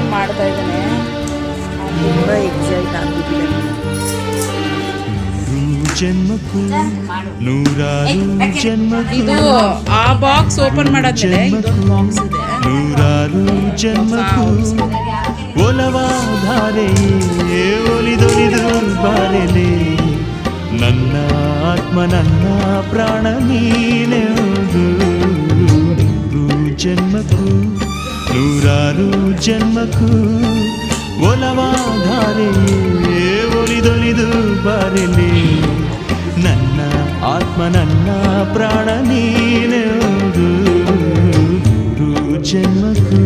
Open ಮಾಡ್ತಾ ಇದ್ದಾನೆ. ತುಂಬ ಎಕ್ಸೈಟ್ ಆಗಿಬಿಟ್ಟಿದೆ. ಜನ್ಮಕ್ಕೂ ನೂರಾರು ಜನ್ಮಕ್ಕೂ ಇದು ಆ ಬಾಕ್ಸ್ ಓಪನ್ ಮಾಡಾದ್ಮೇಲೆ ಇದೊಂದು ಬಾಕ್ಸ್ ಇದೆ. ನೂರಾರು ಜನ್ಮಕ್ಕೂ ಒಲವಾಧಾರೆಯೇ ಒಲಿದೊಲಿದು ಬಾರೆಲೆ ನನ್ನ ಆತ್ಮ ನನ್ನ ಪ್ರಾಣ ನೀನೆಂದು. ನೂರು ಜನ್ಮಕ್ಕೂ ನೂರಾರು ಜನ್ಮಕ್ಕೂ ಒಲವಾಧಾರೆಯೇ ಒಲಿದೊಲಿದು ಬಾರೆಲೆ ನನ್ನ ಆತ್ಮ ನನ್ನ ಪ್ರಾಣ ನೀನೆಂದು. ನೂರು ಜನ್ಮಕ್ಕೂ